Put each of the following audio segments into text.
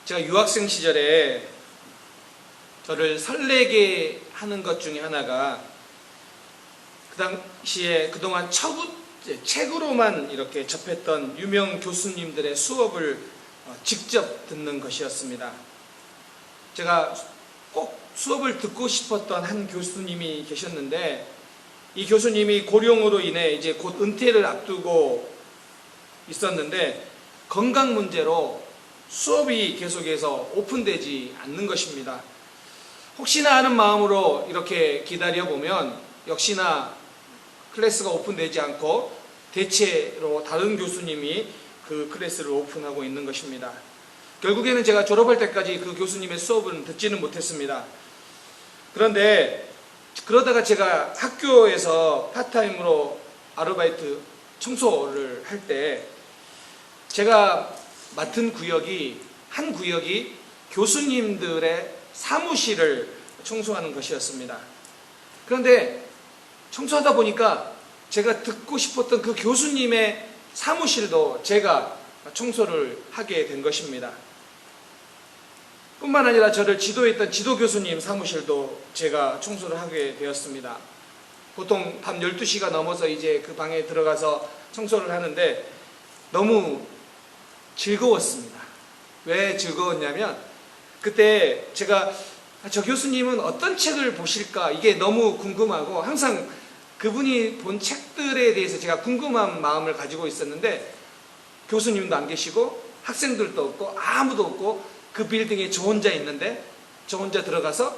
제가 유학생 시절에 저를 설레게 하는 것 중에 하나가 그 당시에 그동안 책으로만 이렇게 접했던 유명 교수님들의 수업을 직접 듣는 것이었습니다. 제가 꼭 수업을 듣고 싶었던 한 교수님이 계셨는데, 이 교수님이 고령으로 인해 이제 곧 은퇴를 앞두고 있었는데 건강 문제로 수업이 계속해서 오픈되지 않는 것입니다. 혹시나 하는 마음으로 이렇게 기다려보면 역시나 클래스가 오픈되지 않고 대체로 다른 교수님이 그 클래스를 오픈하고 있는 것입니다. 결국에는 제가 졸업할 때까지 그 교수님의 수업은 듣지는 못했습니다. 그런데 그러다가 제가 학교에서 파트타임으로 아르바이트 청소를 할 때 제가 맡은 한 구역이 교수님들의 사무실을 청소하는 것이었습니다. 그런데 청소하다 보니까 제가 듣고 싶었던 그 교수님의 사무실도 제가 청소를 하게 된 것입니다. 뿐만 아니라 저를 지도했던 지도교수님 사무실도 제가 청소를 하게 되었습니다. 보통 밤 12시가 넘어서 이제 그 방에 들어가서 청소를 하는데 너무 즐거웠습니다. 왜 즐거웠냐면 그때 제가 저 교수님은 어떤 책을 보실까 이게 너무 궁금하고 항상 그분이 본 책들에 대해서 제가 궁금한 마음을 가지고 있었는데 교수님도 안 계시고 학생들도 없고 아무도 없고 그 빌딩에 저 혼자 있는데 저 혼자 들어가서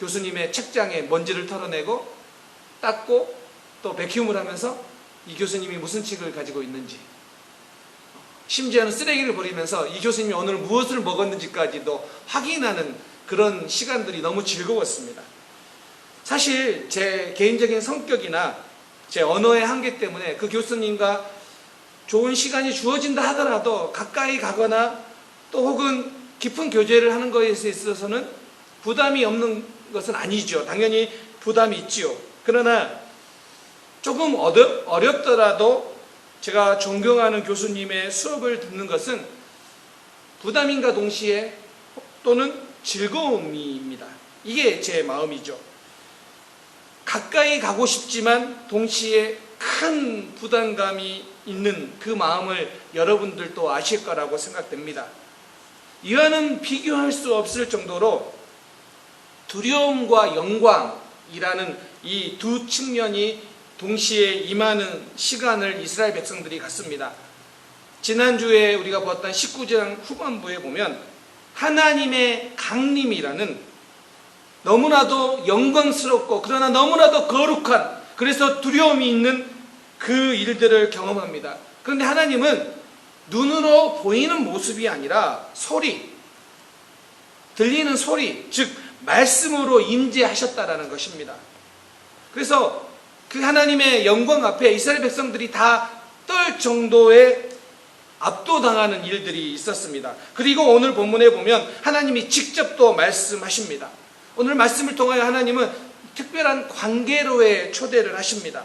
교수님의 책장에 먼지를 털어내고 닦고 또 배큐움을 하면서 이 교수님이 무슨 책을 가지고 있는지, 심지어는 쓰레기를 버리면서 이 교수님이 오늘 무엇을 먹었는지까지도 확인하는 그런 시간들이 너무 즐거웠습니다. 사실 제 개인적인 성격이나 제 언어의 한계 때문에 그 교수님과 좋은 시간이 주어진다 하더라도 가까이 가거나 또 혹은 깊은 교제를 하는 것에 있어서는 부담이 없는 것은 아니죠. 당연히 부담이 있지요. 그러나 조금 어렵더라도 제가 존경하는 교수님의 수업을 듣는 것은 부담인과 동시에 또는 즐거움입니다. 이게 제 마음이죠. 가까이 가고 싶지만 동시에 큰 부담감이 있는 그 마음을 여러분들도 아실 거라고 생각됩니다. 이와는 비교할 수 없을 정도로 두려움과 영광이라는 이 두 측면이 동시에 임하는 시간을 이스라엘 백성들이 갖습니다. 지난주에 우리가 보았던 19장 후반부에 보면 하나님의 강림이라는 너무나도 영광스럽고 그러나 너무나도 거룩한, 그래서 두려움이 있는 그 일들을 경험합니다. 그런데 하나님은 눈으로 보이는 모습이 아니라 소리, 들리는 소리, 즉 말씀으로 임재하셨다라는 것입니다. 그래서 그 하나님의 영광 앞에 이스라엘 백성들이 다 떨 정도의 압도당하는 일들이 있었습니다. 그리고 오늘 본문에 보면 하나님이 직접 또 말씀하십니다. 오늘 말씀을 통하여 하나님은 특별한 관계로의 초대를 하십니다.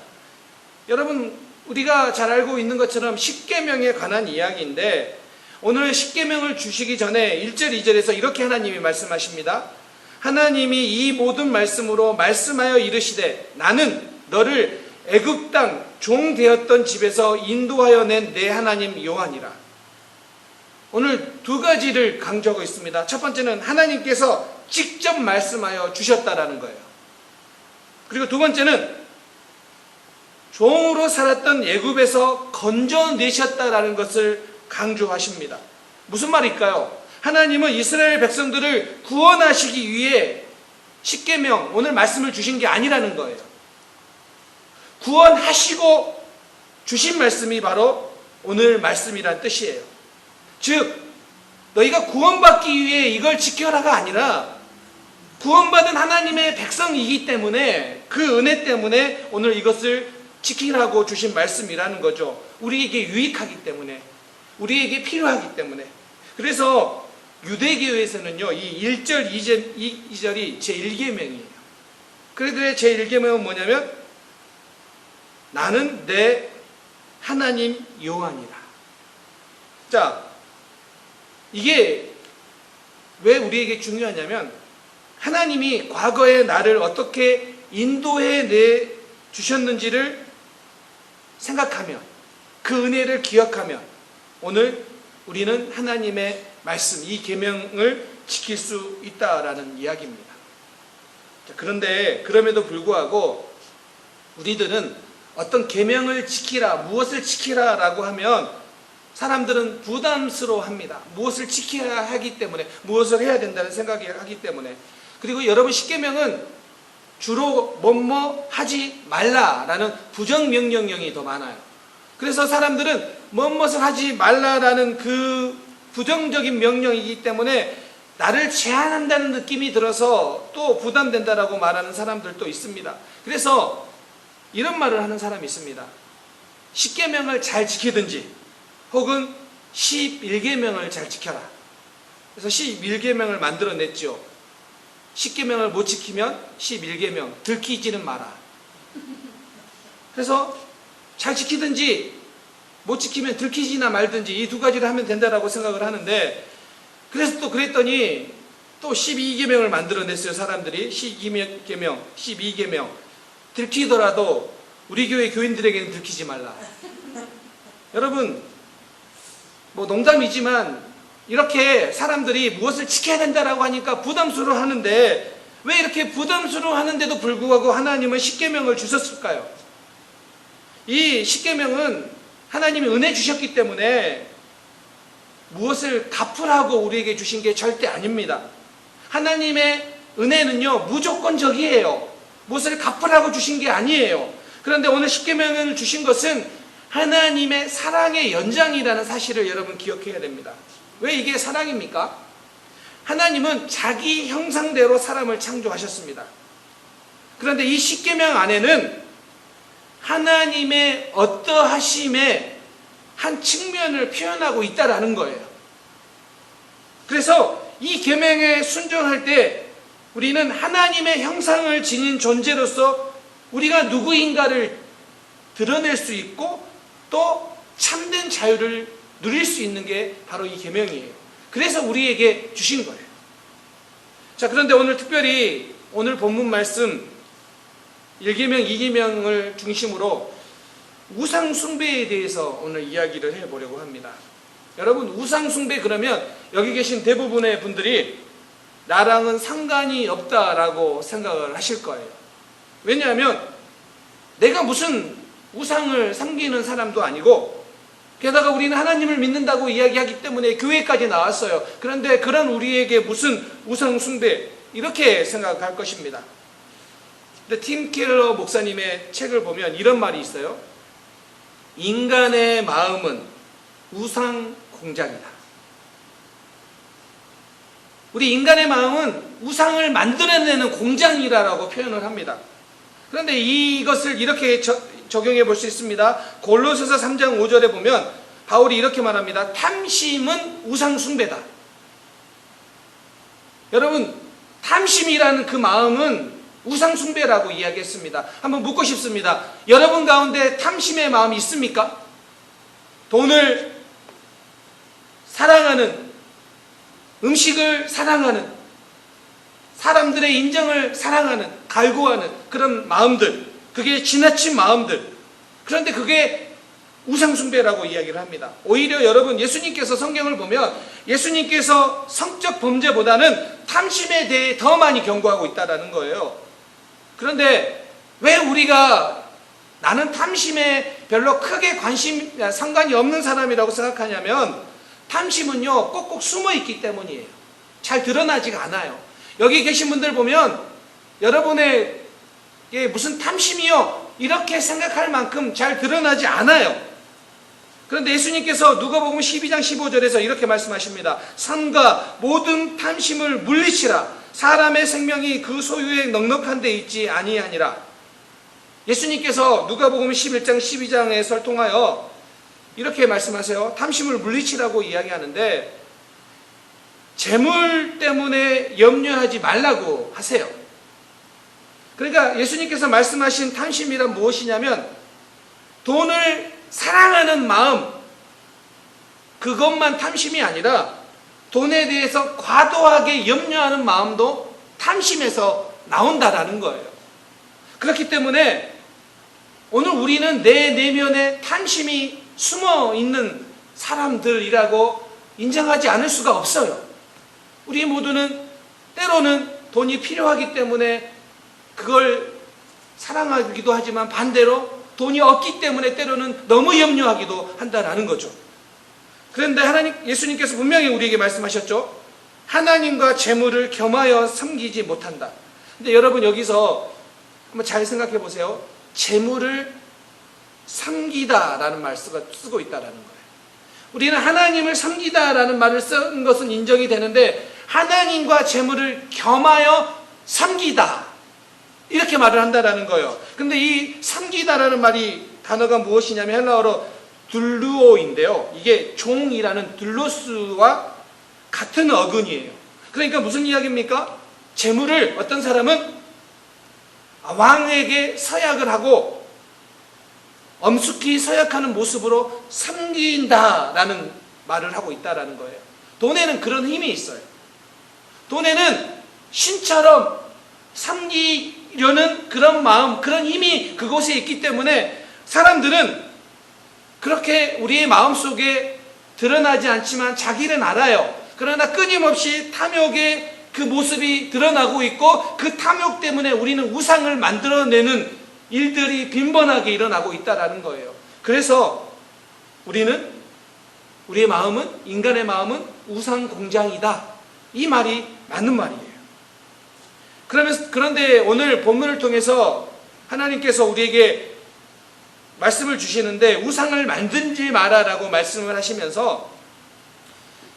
여러분, 우리가 잘 알고 있는 것처럼 십계명에 관한 이야기인데 오늘 십계명을 주시기 전에 1절 2절에서 이렇게 하나님이 말씀하십니다. 하나님이 이 모든 말씀으로 말씀하여 이르시되 나는 너를 애굽 땅 종 되었던 집에서 인도하여 낸 내 하나님 여호와니라. 오늘 두 가지를 강조하고 있습니다. 첫 번째는 하나님께서 직접 말씀하여 주셨다라는 거예요. 그리고 두 번째는 종으로 살았던 애굽에서 건져내셨다라는 것을 강조하십니다. 무슨 말일까요? 하나님은 이스라엘 백성들을 구원하시기 위해 십계명, 오늘 말씀을 주신 게 아니라는 거예요. 구원하시고 주신 말씀이 바로 오늘 말씀이란 뜻이에요. 즉 너희가 구원받기 위해 이걸 지켜라가 아니라 구원받은 하나님의 백성이기 때문에 그 은혜 때문에 오늘 이것을 지키라고 주신 말씀이라는 거죠. 우리에게 유익하기 때문에, 우리에게 필요하기 때문에. 그래서 유대교에서는요, 이 1절, 2절이 제1계명이에요. 그들의 제1계명은 뭐냐면 나는 내 하나님 여호와니라. 자, 이게 왜 우리에게 중요하냐면 하나님이 과거에 나를 어떻게 인도해 내 주셨는지를 생각하며 그 은혜를 기억하며 오늘 우리는 하나님의 말씀, 이 계명을 지킬 수 있다라는 이야기입니다. 그런데 그럼에도 불구하고 우리들은 어떤 계명을 지키라, 무엇을 지키라라고 하면 사람들은 부담스러워합니다. 무엇을 지켜야 하기 때문에, 무엇을 해야 된다는 생각이 하기 때문에. 그리고 여러분 십계명은 주로 뭐뭐 하지 말라라는 부정명령령이 더 많아요. 그래서 사람들은 뭐뭇을 하지 말라라는 그 부정적인 명령이기 때문에 나를 제한한다는 느낌이 들어서 또 부담된다라고 말하는 사람들도 있습니다. 그래서 이런 말을 하는 사람이 있습니다. 십계명을 잘 지키든지 혹은 11계명을 잘 지켜라. 그래서 11계명을 만들어냈죠. 10계명을 못 지키면 11계명 들키지는 마라. 그래서 잘 지키든지 못 지키면 들키지나 말든지 이 두 가지를 하면 된다라고 생각을 하는데, 그래서 또 그랬더니 또 12계명을 만들어냈어요. 사람들이 12계명, 12계명 들키더라도 우리 교회 교인들에게는 들키지 말라. 여러분, 뭐 농담이지만 이렇게 사람들이 무엇을 지켜야 된다라고 하니까 부담스러워 하는데, 왜 이렇게 부담스러워 하는데도 불구하고 하나님은 십계명을 주셨을까요? 이 십계명은 하나님이 은혜 주셨기 때문에 무엇을 갚으라고 우리에게 주신 게 절대 아닙니다. 하나님의 은혜는요 무조건적이에요. 무엇을 갚으라고 주신 게 아니에요. 그런데 오늘 십계명을 주신 것은 하나님의 사랑의 연장이라는 사실을 여러분 기억해야 됩니다. 왜 이게 사랑입니까? 하나님은 자기 형상대로 사람을 창조하셨습니다. 그런데 이 십계명 안에는 하나님의 어떠하심의 한 측면을 표현하고 있다라는 거예요. 그래서 이 계명에 순종할 때 우리는 하나님의 형상을 지닌 존재로서 우리가 누구인가를 드러낼 수 있고 또 참된 자유를 누릴 수 있는 게 바로 이 계명이에요. 그래서 우리에게 주신 거예요. 자, 그런데 오늘 특별히 오늘 본문 말씀 1계명, 2계명을 중심으로 우상 숭배에 대해서 오늘 이야기를 해보려고 합니다. 여러분, 우상 숭배 그러면 여기 계신 대부분의 분들이 나랑은 상관이 없다라고 생각을 하실 거예요. 왜냐하면 내가 무슨 우상을 섬기는 사람도 아니고, 게다가 우리는 하나님을 믿는다고 이야기하기 때문에 교회까지 나왔어요. 그런데 그런 우리에게 무슨 우상 숭배, 이렇게 생각할 것입니다. 근데 팀 켈러 목사님의 책을 보면 이런 말이 있어요. 인간의 마음은 우상 공장이다. 우리 인간의 마음은 우상을 만들어내는 공장이라고 표현을 합니다. 그런데 이것을 이렇게 적용해 볼 수 있습니다. 골로새서 3장 5절에 보면 바울이 이렇게 말합니다. 탐심은 우상 숭배다. 여러분, 탐심이라는 그 마음은 우상 숭배라고 이야기했습니다. 한번 묻고 싶습니다. 여러분 가운데 탐심의 마음이 있습니까? 돈을 사랑하는, 음식을 사랑하는, 사람들의 인정을 사랑하는, 갈구하는 그런 마음들, 그게 지나친 마음들. 그런데 그게 우상 숭배라고 이야기를 합니다. 오히려 여러분, 예수님께서 성경을 보면 예수님께서 성적 범죄보다는 탐심에 대해 더 많이 경고하고 있다는 거예요. 그런데 왜 우리가 나는 탐심에 별로 크게 상관이 없는 사람이라고 생각하냐면, 탐심은요 꼭꼭 숨어 있기 때문이에요. 잘 드러나지가 않아요. 여기 계신 분들 보면 여러분의 무슨 탐심이요 이렇게 생각할 만큼 잘 드러나지 않아요. 그런데 예수님께서 누가복음 12장 15절에서 이렇게 말씀하십니다. 삼가 모든 탐심을 물리치라. 사람의 생명이 그 소유에 넉넉한 데 있지 아니하니라. 예수님께서 누가복음 11장 12장에서 통하여 이렇게 말씀하세요. 탐심을 물리치라고 이야기하는데 재물 때문에 염려하지 말라고 하세요. 그러니까 예수님께서 말씀하신 탐심이란 무엇이냐면 돈을 사랑하는 마음, 그것만 탐심이 아니라 돈에 대해서 과도하게 염려하는 마음도 탐심에서 나온다라는 거예요. 그렇기 때문에 오늘 우리는 내 내면에 탐심이 숨어 있는 사람들이라고 인정하지 않을 수가 없어요. 우리 모두는 때로는 돈이 필요하기 때문에 그걸 사랑하기도 하지만 반대로 돈이 없기 때문에 때로는 너무 염려하기도 한다라는 거죠. 그런데 예수님께서 분명히 우리에게 말씀하셨죠. 하나님과 재물을 겸하여 섬기지 못한다. 근데 여러분 여기서 한번 잘 생각해 보세요. 재물을 섬기다라는 말을 쓰고 있다라는 거예요. 우리는 하나님을 섬기다라는 말을 쓴 것은 인정이 되는데 하나님과 재물을 겸하여 섬기다 이렇게 말을 한다라는 거예요. 근데 이 섬기다라는 말이 단어가 무엇이냐면 헬라어로 둘루오인데요. 이게 종이라는 둘로스와 같은 어근이에요. 그러니까 무슨 이야기입니까? 재물을 어떤 사람은 왕에게 서약을 하고 엄숙히 서약하는 모습으로 섬긴다라는 말을 하고 있다라는 거예요. 돈에는 그런 힘이 있어요. 돈에는 신처럼 섬기려는 그런 마음, 그런 힘이 그곳에 있기 때문에 사람들은 그렇게 우리의 마음속에 드러나지 않지만 자기는 알아요. 그러나 끊임없이 탐욕의 그 모습이 드러나고 있고 그 탐욕 때문에 우리는 우상을 만들어내는 일들이 빈번하게 일어나고 있다는 거예요. 그래서 우리의 마음은, 인간의 마음은 우상 공장이다. 이 말이 맞는 말이에요. 그런데 오늘 본문을 통해서 하나님께서 우리에게 말씀을 주시는데 우상을 만들지 마라라고 말씀을 하시면서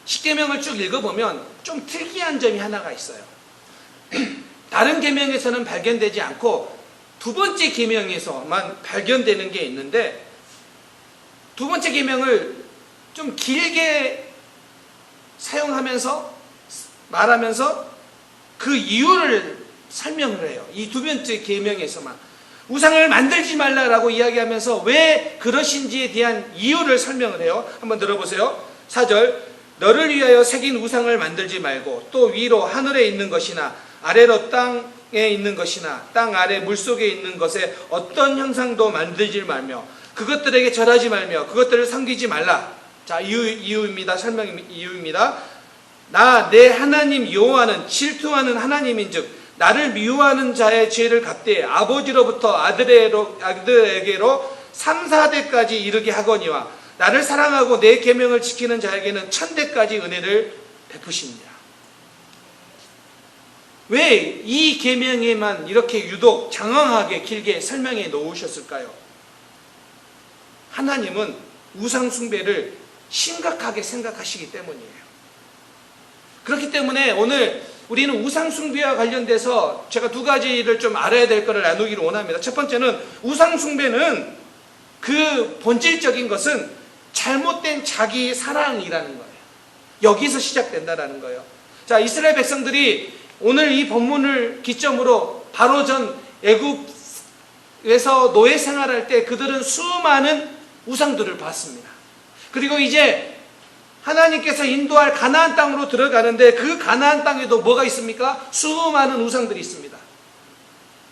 십계명을 쭉 읽어보면 좀 특이한 점이 하나가 있어요. 다른 계명에서는 발견되지 않고 두 번째 계명에서만 발견되는 게 있는데 두 번째 계명을 좀 길게 사용하면서 말하면서 그 이유를 설명을 해요. 이 두 번째 계명에서만 우상을 만들지 말라라고 이야기하면서 왜 그러신지에 대한 이유를 설명을 해요. 한번 들어보세요. 4절 너를 위하여 새긴 우상을 만들지 말고 또 위로 하늘에 있는 것이나 아래로 땅에 있는 것이나 땅 아래 물속에 있는 것에 어떤 형상도 만들지 말며 그것들에게 절하지 말며 그것들을 섬기지 말라. 자, 이유입니다. 설명 이유입니다. 나 내 하나님 여호와는 질투하는 하나님인즉 나를 미워하는 자의 죄를 갚되 아버지로부터 아들에게로 3, 4대까지 이르게 하거니와 나를 사랑하고 내 계명을 지키는 자에게는 1000대까지 은혜를 베푸십니다. 왜 이 계명에만 이렇게 유독 장황하게 길게 설명해 놓으셨을까요? 하나님은 우상 숭배를 심각하게 생각하시기 때문이에요. 그렇기 때문에 오늘 우리는 우상 숭배와 관련돼서 제가 두 가지를 좀 알아야 될 것을 나누기를 원합니다. 첫 번째는 우상 숭배는 그 본질적인 것은 잘못된 자기 사랑이라는 거예요. 여기서 시작된다라는 거예요. 자, 이스라엘 백성들이 오늘 이 본문을 기점으로 바로 전 애굽에서 노예 생활할 때 그들은 수많은 우상들을 봤습니다. 그리고 이제 하나님께서 인도할 가나안 땅으로 들어가는데 그 가나안 땅에도 뭐가 있습니까? 수많은 우상들이 있습니다.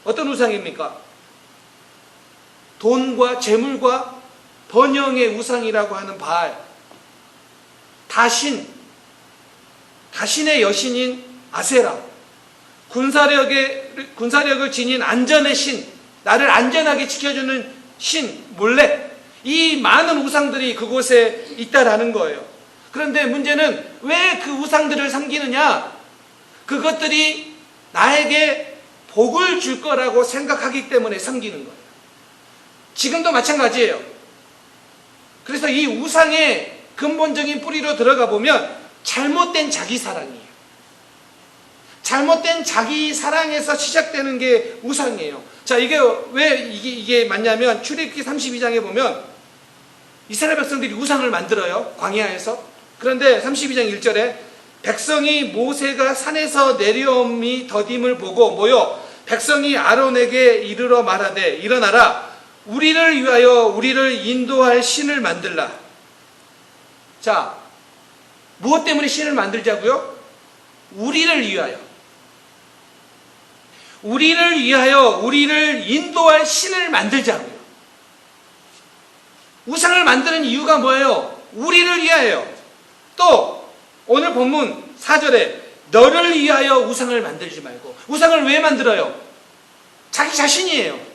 어떤 우상입니까? 돈과 재물과 번영의 우상이라고 하는 바알, 다신의 여신인 아세라, 군사력을 지닌 안전의 신, 나를 안전하게 지켜주는 신 몰렉, 이 많은 우상들이 그곳에 있다라는 거예요. 그런데 문제는 왜 그 우상들을 섬기느냐? 그것들이 나에게 복을 줄 거라고 생각하기 때문에 섬기는 거예요. 지금도 마찬가지예요. 그래서 이 우상의 근본적인 뿌리로 들어가 보면 잘못된 자기 사랑이에요. 잘못된 자기 사랑에서 시작되는 게 우상이에요. 자, 이게 왜 이게 맞냐면 출애굽기 32장에 보면 이스라엘 백성들이 우상을 만들어요. 광야에서. 그런데 32장 1절에 백성이 모세가 산에서 내려옴이 더딤을 보고 모여 백성이 아론에게 이르러 말하되 일어나라 우리를 위하여 우리를 인도할 신을 만들라. 자, 무엇 때문에 신을 만들자고요? 우리를 위하여. 우리를 위하여 우리를 인도할 신을 만들자고요. 우상을 만드는 이유가 뭐예요? 우리를 위하여. 또 오늘 본문 4절에 너를 위하여 우상을 만들지 말고. 우상을 왜 만들어요? 자기 자신이에요.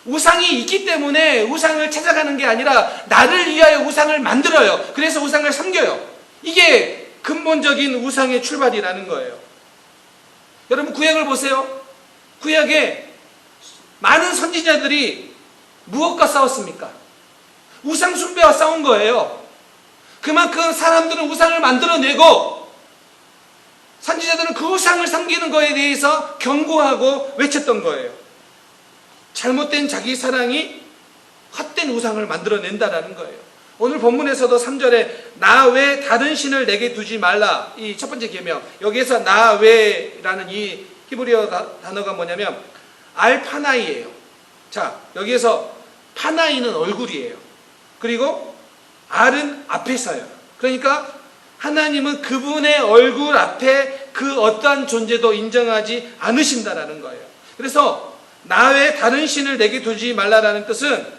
우상이 있기 때문에 우상을 찾아가는 게 아니라 나를 위하여 우상을 만들어요. 그래서 우상을 섬겨요. 이게 근본적인 우상의 출발이라는 거예요. 여러분 구약을 보세요. 구약에 많은 선지자들이 무엇과 싸웠습니까? 우상 숭배와 싸운 거예요. 그만큼 사람들은 우상을 만들어내고 선지자들은 그 우상을 섬기는 거에 대해서 경고하고 외쳤던 거예요. 잘못된 자기 사랑이 헛된 우상을 만들어낸다라는 거예요. 오늘 본문에서도 3절에 나 외 다른 신을 내게 두지 말라. 이 첫 번째 계명. 여기에서 나 외라는 이 히브리어 단어가 뭐냐면 알파나이예요. 자, 여기에서 파나이는 얼굴이에요. 그리고 알은 앞에 서요. 그러니까 하나님은 그분의 얼굴 앞에 그 어떠한 존재도 인정하지 않으신다라는 거예요. 그래서 나 외 다른 신을 내게 두지 말라라는 뜻은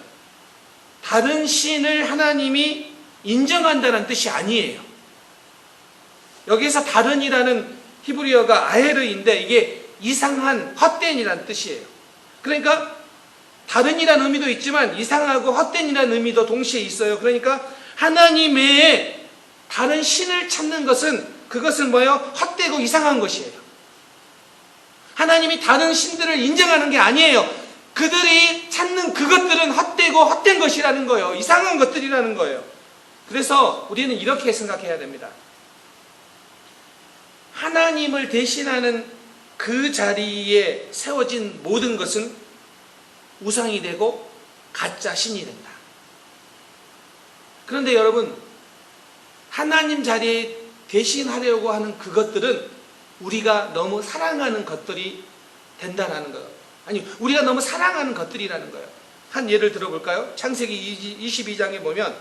다른 신을 하나님이 인정한다는 뜻이 아니에요. 여기서 다른이라는 히브리어가 아헤르인데 이게 이상한 헛된이라는 뜻이에요. 그러니까 다른이라는 의미도 있지만 이상하고 헛된이라는 의미도 동시에 있어요. 그러니까 하나님 외에 다른 신을 찾는 것은 그것은 뭐예요? 헛되고 이상한 것이에요. 하나님이 다른 신들을 인정하는 게 아니에요. 그들이 찾는 그것들은 헛되고 헛된 것이라는 거예요. 이상한 것들이라는 거예요. 그래서 우리는 이렇게 생각해야 됩니다. 하나님을 대신하는 그 자리에 세워진 모든 것은 우상이 되고 가짜 신이 된다. 그런데 여러분, 하나님 자리에 대신하려고 하는 그것들은 우리가 너무 사랑하는 것들이 된다는 거예요. 아니, 우리가 너무 사랑하는 것들이라는 거예요. 한 예를 들어볼까요? 창세기 22장에 보면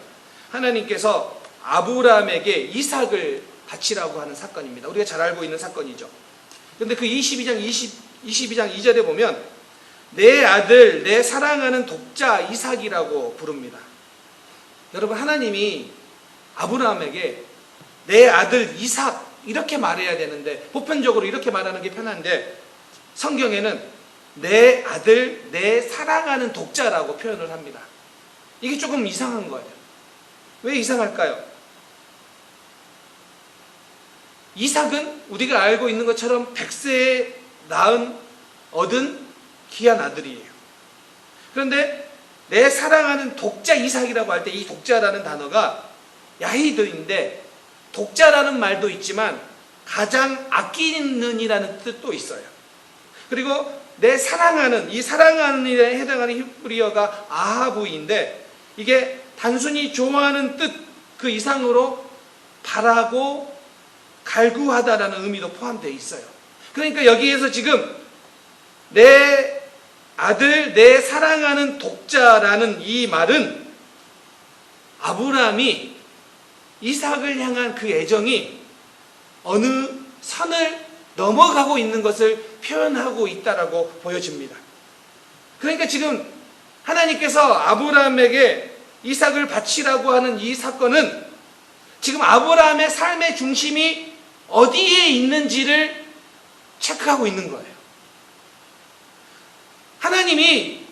하나님께서 아브라함에게 이삭을 바치라고 하는 사건입니다. 우리가 잘 알고 있는 사건이죠. 그런데 그 22장 2절에 보면 내 아들, 내 사랑하는 독자 이삭이라고 부릅니다. 여러분, 하나님이 아브라함에게 내 아들 이삭 이렇게 말해야 되는데 보편적으로 이렇게 말하는 게 편한데 성경에는 내 아들, 내 사랑하는 독자라고 표현을 합니다. 이게 조금 이상한 거예요. 왜 이상할까요? 이삭은 우리가 알고 있는 것처럼 100세에 얻은 귀한 아들이에요. 그런데 내 사랑하는 독자 이삭이라고 할 때 이 독자라는 단어가 야히드인데 독자라는 말도 있지만 가장 아끼는이라는 뜻도 있어요. 그리고 내 사랑하는, 이 사랑하는에 해당하는 히브리어가 아하부인데 이게 단순히 좋아하는 뜻 그 이상으로 바라고 갈구하다라는 의미도 포함되어 있어요. 그러니까 여기에서 지금 내 아들, 내 사랑하는 독자라는 이 말은 아브라함이 이삭을 향한 그 애정이 어느 선을 넘어가고 있는 것을 표현하고 있다라고 보여집니다. 그러니까 지금 하나님께서 아브라함에게 이삭을 바치라고 하는 이 사건은 지금 아브라함의 삶의 중심이 어디에 있는지를 체크하고 있는 거예요. 하나님이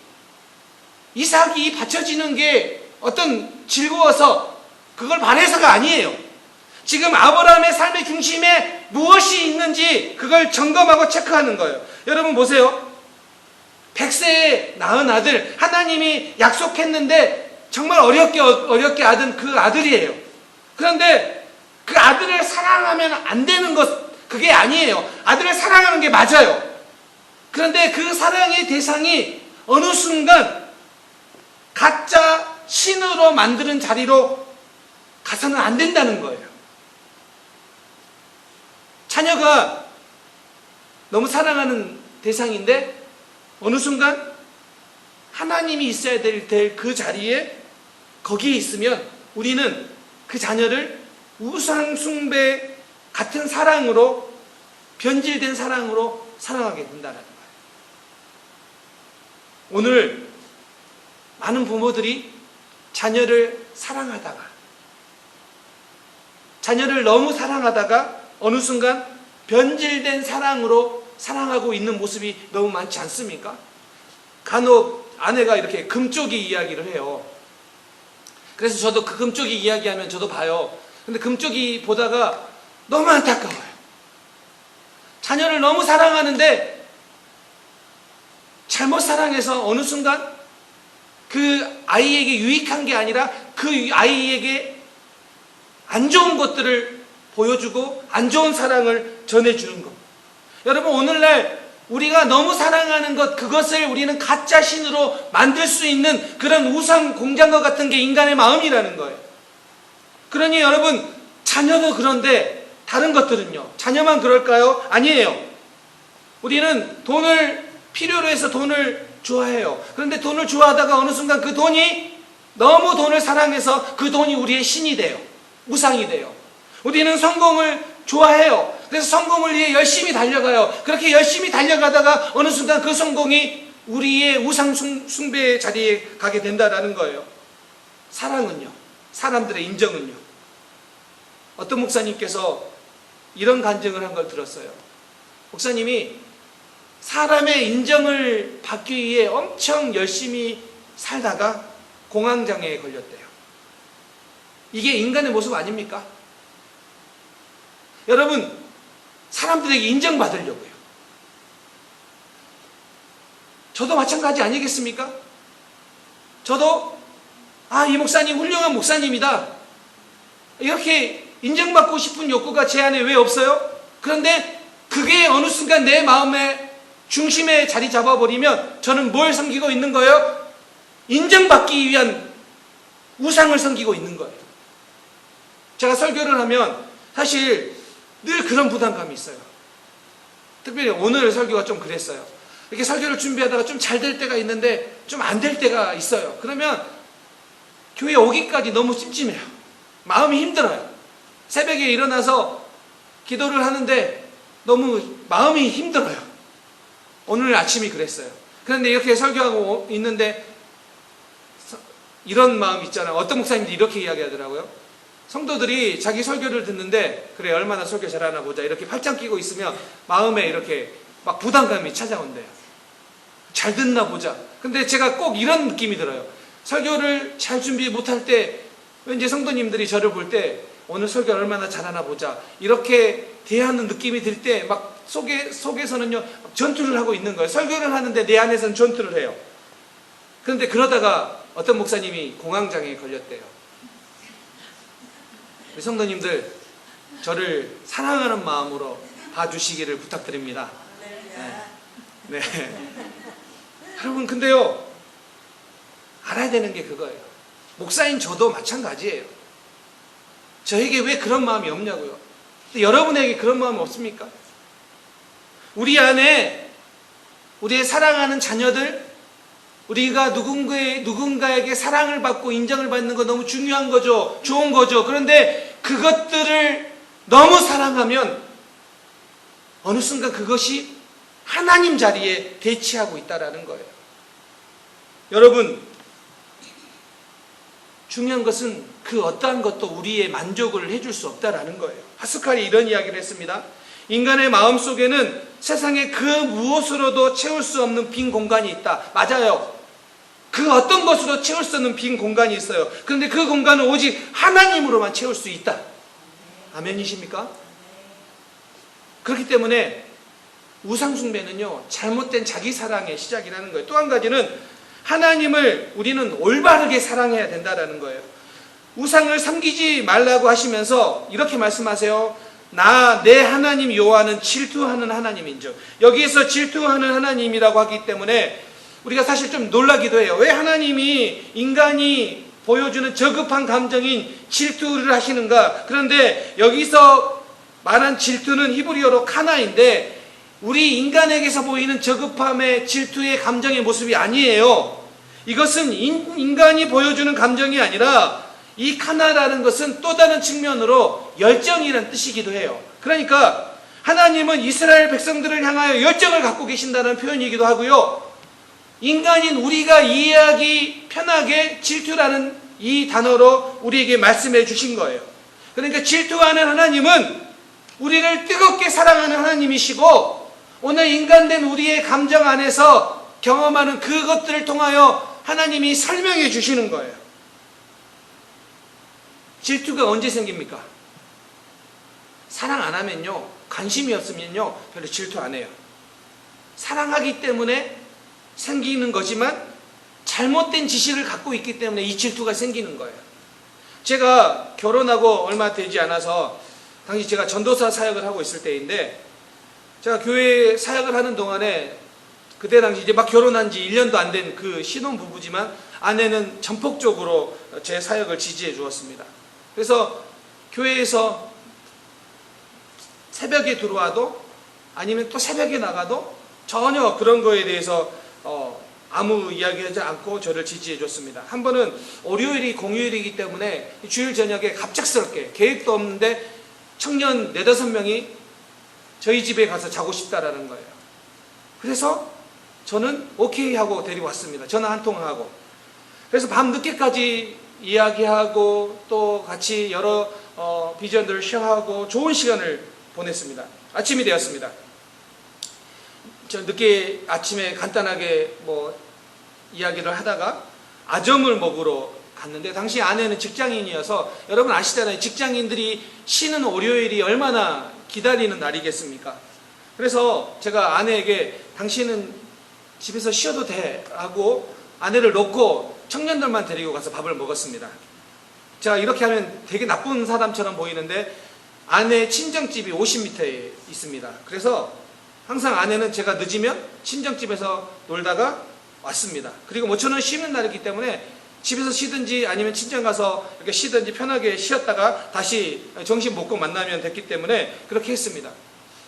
이삭이 바쳐지는 게 어떤 즐거워서 그걸 바래서가 아니에요. 지금 아브라함의 삶의 중심에 무엇이 있는지 그걸 점검하고 체크하는 거예요. 여러분 보세요. 100세에 낳은 아들, 하나님이 약속했는데 정말 어렵게 얻은 그 아들이에요. 그런데 그 아들을 사랑하면 안 되는 것, 그게 아니에요. 아들을 사랑하는 게 맞아요. 그런데 그 사랑의 대상이 어느 순간 가짜 신으로 만드는 자리로 가서는 안 된다는 거예요. 자녀가 너무 사랑하는 대상인데 어느 순간 하나님이 있어야 될 그 자리에 거기에 있으면 우리는 그 자녀를 우상숭배 같은 사랑으로, 변질된 사랑으로 사랑하게 된다는 거예요. 오늘 많은 부모들이 자녀를 사랑하다가, 자녀를 너무 사랑하다가 어느 순간 변질된 사랑으로 사랑하고 있는 모습이 너무 많지 않습니까? 간혹 아내가 이렇게 금쪽이 이야기를 해요. 그래서 저도 그 금쪽이 이야기하면 저도 봐요. 근데 금쪽이 보다가 너무 안타까워요. 자녀를 너무 사랑하는데 잘못 사랑해서 어느 순간 그 아이에게 유익한 게 아니라 그 아이에게 안 좋은 것들을 보여주고 안 좋은 사랑을 전해주는 것. 여러분, 오늘날 우리가 너무 사랑하는 것, 그것을 우리는 가짜 신으로 만들 수 있는 그런 우상 공장과 같은 게 인간의 마음이라는 거예요. 그러니 여러분, 자녀도 그런데 다른 것들은요? 자녀만 그럴까요? 아니에요. 우리는 돈을 필요로 해서 돈을 좋아해요. 그런데 돈을 좋아하다가 어느 순간 그 돈이, 너무 돈을 사랑해서 그 돈이 우리의 신이 돼요. 우상이 돼요. 우리는 성공을 좋아해요. 그래서 성공을 위해 열심히 달려가요. 그렇게 열심히 달려가다가 어느 순간 그 성공이 우리의 우상 숭배의 자리에 가게 된다는 거예요. 사랑은요, 사람들의 인정은요. 어떤 목사님께서 이런 간증을 한 걸 들었어요. 목사님이 사람의 인정을 받기 위해 엄청 열심히 살다가 공황장애에 걸렸대요. 이게 인간의 모습 아닙니까? 여러분, 사람들에게 인정받으려고요. 저도 마찬가지 아니겠습니까? 저도 이 목사님 훌륭한 목사님이다, 이렇게 인정받고 싶은 욕구가 제 안에 왜 없어요? 그런데 그게 어느 순간 내 마음의 중심에 자리 잡아버리면 저는 뭘 섬기고 있는 거예요? 인정받기 위한 우상을 섬기고 있는 거예요. 제가 설교를 하면 사실 늘 그런 부담감이 있어요. 특별히 오늘 설교가 좀 그랬어요. 이렇게 설교를 준비하다가 좀 잘 될 때가 있는데 좀 안 될 때가 있어요. 그러면 교회 오기까지 너무 찜찜해요. 마음이 힘들어요. 새벽에 일어나서 기도를 하는데 너무 마음이 힘들어요. 오늘 아침이 그랬어요. 그런데 이렇게 설교하고 있는데 이런 마음 있잖아요. 어떤 목사님들이 이렇게 이야기하더라고요. 성도들이 자기 설교를 듣는데, 그래 얼마나 설교 잘하나 보자, 이렇게 팔짱 끼고 있으면 마음에 이렇게 막 부담감이 찾아온대요. 잘 듣나 보자. 근데 제가 꼭 이런 느낌이 들어요. 설교를 잘 준비 못할 때 왠지 성도님들이 저를 볼 때 오늘 설교 얼마나 잘하나 보자, 이렇게 대하는 느낌이 들 때 막 속에서는요 전투를 하고 있는 거예요. 설교를 하는데 내 안에서는 전투를 해요. 그런데 그러다가 어떤 목사님이 공황장애에 걸렸대요. 우리 성도님들, 저를 사랑하는 마음으로 봐주시기를 부탁드립니다. 네. 여러분, 근데요, 알아야 되는 게 그거예요. 목사인 저도 마찬가지예요. 저에게 왜 그런 마음이 없냐고요. 근데 여러분에게 그런 마음 없습니까? 우리 안에 우리의 사랑하는 자녀들, 우리가 누군가에게 사랑을 받고 인정을 받는 거 너무 중요한 거죠. 좋은 거죠. 그런데 그것들을 너무 사랑하면 어느 순간 그것이 하나님 자리에 대치하고 있다는 거예요. 여러분, 중요한 것은 그 어떠한 것도 우리의 만족을 해줄 수 없다는 거예요. 하스칼이 이런 이야기를 했습니다. 인간의 마음속에는 세상의 그 무엇으로도 채울 수 없는 빈 공간이 있다. 맞아요. 그 어떤 것으로 채울 수 없는 빈 공간이 있어요. 그런데 그 공간은 오직 하나님으로만 채울 수 있다. 아멘이십니까? 그렇기 때문에 우상숭배는요, 잘못된 자기 사랑의 시작이라는 거예요. 또 한 가지는 하나님을 우리는 올바르게 사랑해야 된다는 거예요. 우상을 섬기지 말라고 하시면서 이렇게 말씀하세요. 내 하나님 여호와는 질투하는 하나님인즉. 여기에서 질투하는 하나님이라고 하기 때문에 우리가 사실 좀 놀라기도 해요. 왜 하나님이 인간이 보여주는 저급한 감정인 질투를 하시는가? 그런데 여기서 말한 질투는 히브리어로 카나인데, 우리 인간에게서 보이는 저급함의 질투의 감정의 모습이 아니에요. 이것은 인간이 보여주는 감정이 아니라 이 카나라는 것은 또 다른 측면으로 열정이라는 뜻이기도 해요. 그러니까 하나님은 이스라엘 백성들을 향하여 열정을 갖고 계신다는 표현이기도 하고요. 인간인 우리가 이해하기 편하게 질투라는 이 단어로 우리에게 말씀해 주신 거예요. 그러니까 질투하는 하나님은 우리를 뜨겁게 사랑하는 하나님이시고, 오늘 인간된 우리의 감정 안에서 경험하는 그것들을 통하여 하나님이 설명해 주시는 거예요. 질투가 언제 생깁니까? 사랑 안 하면요, 관심이 없으면요, 별로 질투 안 해요. 사랑하기 때문에 생기는 거지만 잘못된 지식을 갖고 있기 때문에 이 질투가 생기는 거예요. 제가 결혼하고 얼마 되지 않아서 당시 제가 전도사 사역을 하고 있을 때인데, 제가 교회 사역을 하는 동안에 그때 당시 이제 막 결혼한 지 1년도 안 된 그 신혼부부지만 아내는 전폭적으로 제 사역을 지지해 주었습니다. 그래서 교회에서 새벽에 들어와도 아니면 또 새벽에 나가도 전혀 그런 거에 대해서 아무 이야기하지 않고 저를 지지해 줬습니다. 한 번은 월요일이 공휴일이기 때문에 주일 저녁에 갑작스럽게 계획도 없는데 청년 4-5명이 저희 집에 가서 자고 싶다라는 거예요. 그래서 저는 오케이 하고 데리고 왔습니다. 전화 한 통 하고. 그래서 밤 늦게까지 이야기하고 또 같이 여러 비전들을 쉐어하고 좋은 시간을 보냈습니다. 아침이 되었습니다. 저 늦게 아침에 간단하게 이야기를 하다가 아점을 먹으러 갔는데, 당시 아내는 직장인이어서 여러분 아시잖아요. 직장인들이 쉬는 월요일이 얼마나 기다리는 날이겠습니까? 그래서 제가 아내에게 당신은 집에서 쉬어도 돼 하고 아내를 놓고 청년들만 데리고 가서 밥을 먹었습니다. 제가 이렇게 하면 되게 나쁜 사람처럼 보이는데 아내 친정집이 50m에 있습니다. 그래서 항상 아내는 제가 늦으면 친정집에서 놀다가 왔습니다. 그리고 저는 쉬는 날이기 때문에 집에서 쉬든지 아니면 친정 가서 이렇게 쉬든지 편하게 쉬었다가 다시 점심 먹고 만나면 됐기 때문에 그렇게 했습니다.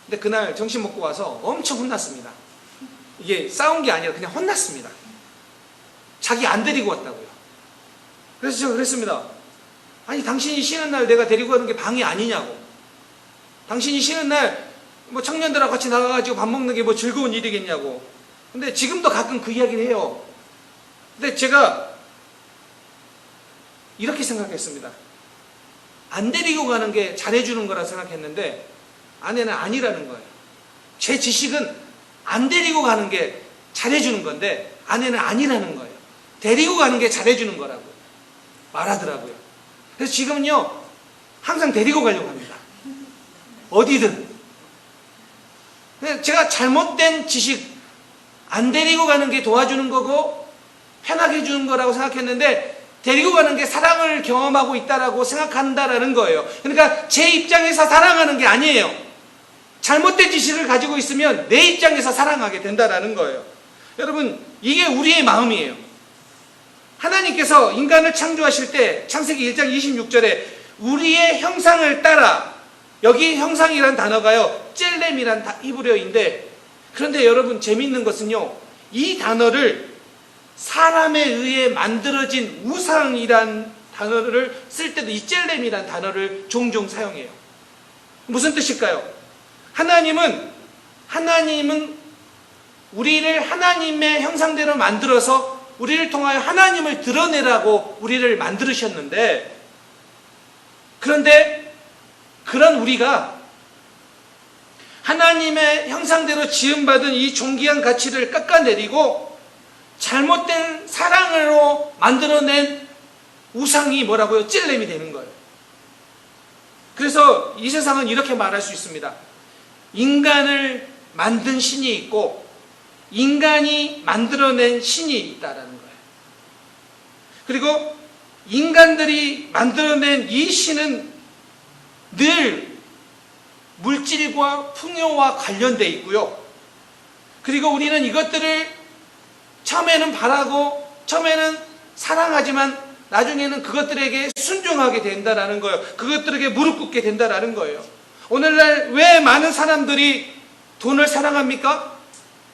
근데 그날 점심 먹고 와서 엄청 혼났습니다. 이게 싸운 게 아니라 그냥 혼났습니다. 자기 안 데리고 왔다고요. 그래서 제가 그랬습니다. 아니, 당신이 쉬는 날 내가 데리고 가는 게 방해 아니냐고. 당신이 쉬는 날 청년들하고 같이 나가가지고 밥 먹는 게 즐거운 일이겠냐고. 근데 지금도 가끔 그 이야기를 해요. 근데 제가 이렇게 생각했습니다. 안 데리고 가는 게 잘해주는 거라 생각했는데 아내는 아니라는 거예요. 제 지식은 안 데리고 가는 게 잘해주는 건데 아내는 아니라는 거예요. 데리고 가는 게 잘해주는 거라고 말하더라고요. 그래서 지금은요, 항상 데리고 가려고 합니다. 어디든. 제가 잘못된 지식, 안 데리고 가는 게 도와주는 거고 편하게 해주는 거라고 생각했는데 데리고 가는 게 사랑을 경험하고 있다라고 생각한다라는 거예요. 그러니까 제 입장에서 사랑하는 게 아니에요. 잘못된 지식을 가지고 있으면 내 입장에서 사랑하게 된다라는 거예요. 여러분, 이게 우리의 마음이에요. 하나님께서 인간을 창조하실 때 창세기 1장 26절에 우리의 형상을 따라, 여기 형상이란 단어가요, 젤렘이란 히브리어인데, 그런데 여러분 재미있는 것은요, 이 단어를 사람에 의해 만들어진 우상이란 단어를 쓸 때도 이 젤렘이란 단어를 종종 사용해요. 무슨 뜻일까요? 하나님은 우리를 하나님의 형상대로 만들어서 우리를 통하여 하나님을 드러내라고 우리를 만들으셨는데, 그런데 그런 우리가 하나님의 형상대로 지음받은 이 존귀한 가치를 깎아내리고 잘못된 사랑으로 만들어낸 우상이 뭐라고요? 찔렘이 되는 거예요. 그래서 이 세상은 이렇게 말할 수 있습니다. 인간을 만든 신이 있고 인간이 만들어낸 신이 있다라는 거예요. 그리고 인간들이 만들어낸 이 신은 늘 물질과 풍요와 관련되어 있고요. 그리고 우리는 이것들을 처음에는 바라고 처음에는 사랑하지만 나중에는 그것들에게 순종하게 된다라는 거예요. 그것들에게 무릎 꿇게 된다라는 거예요. 오늘날 왜 많은 사람들이 돈을 사랑합니까?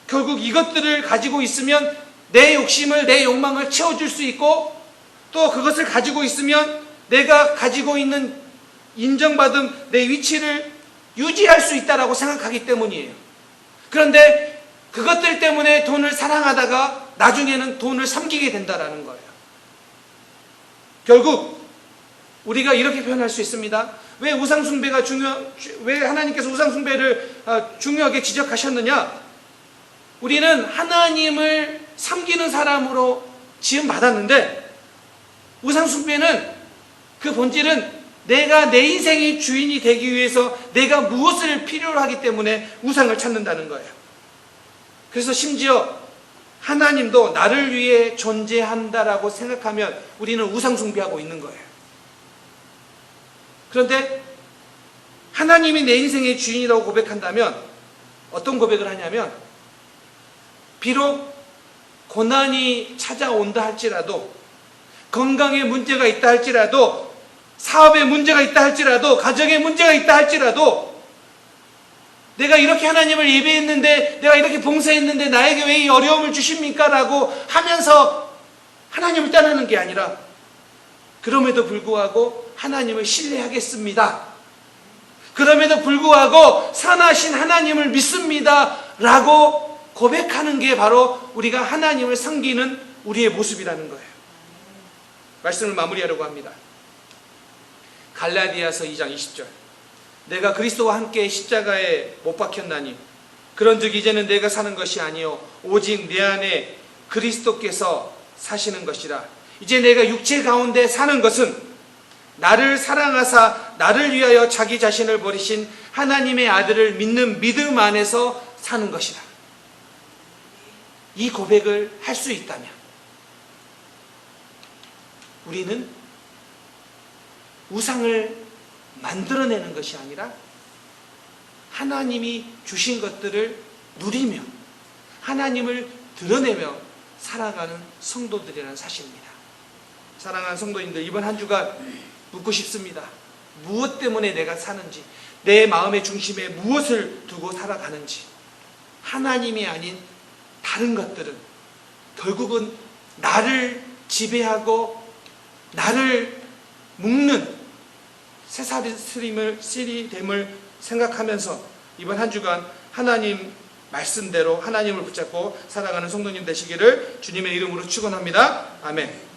결국 이것들을 가지고 있으면 내 욕심을, 내 욕망을 채워줄 수 있고, 또 그것을 가지고 있으면 내가 가지고 있는 인정받은 내 위치를 유지할 수 있다라고 생각하기 때문이에요. 그런데 그것들 때문에 돈을 사랑하다가 나중에는 돈을 삼키게 된다라는 거예요. 결국 우리가 이렇게 표현할 수 있습니다. 왜 우상숭배가 왜 하나님께서 우상숭배를 중요하게 지적하셨느냐? 우리는 하나님을 섬기는 사람으로 지음받았는데, 우상숭배는 그 본질은 내가 내 인생의 주인이 되기 위해서 내가 무엇을 필요로 하기 때문에 우상을 찾는다는 거예요. 그래서 심지어 하나님도 나를 위해 존재한다라고 생각하면 우리는 우상숭배하고 있는 거예요. 그런데 하나님이 내 인생의 주인이라고 고백한다면 어떤 고백을 하냐면, 비록 고난이 찾아온다 할지라도, 건강에 문제가 있다 할지라도, 사업에 문제가 있다 할지라도, 가정에 문제가 있다 할지라도, 내가 이렇게 하나님을 예배했는데, 내가 이렇게 봉사했는데 나에게 왜 이 어려움을 주십니까? 라고 하면서 하나님을 떠나는 게 아니라, 그럼에도 불구하고 하나님을 신뢰하겠습니다, 그럼에도 불구하고 선하신 하나님을 믿습니다 라고 고백하는 게 바로 우리가 하나님을 섬기는 우리의 모습이라는 거예요. 말씀을 마무리하려고 합니다. 갈라디아서 2장 20절. 내가 그리스도와 함께 십자가에 못 박혔나니 그런즉 이제는 내가 사는 것이 아니요 오직 내 안에 그리스도께서 사시는 것이라. 이제 내가 육체 가운데 사는 것은 나를 사랑하사 나를 위하여 자기 자신을 버리신 하나님의 아들을 믿는 믿음 안에서 사는 것이라. 이 고백을 할 수 있다면 우리는 우상을 만들어내는 것이 아니라 하나님이 주신 것들을 누리며 하나님을 드러내며 살아가는 성도들이라는 사실입니다. 사랑하는 성도님들, 이번 한 주간 묻고 싶습니다. 무엇 때문에 내가 사는지, 내 마음의 중심에 무엇을 두고 살아가는지. 하나님이 아닌 다른 것들은 결국은 나를 지배하고 나를 묶는 새살이됨을 생각하면서 이번 한 주간 하나님 말씀대로 하나님을 붙잡고 살아가는 성도님 되시기를 주님의 이름으로 축원합니다. 아멘.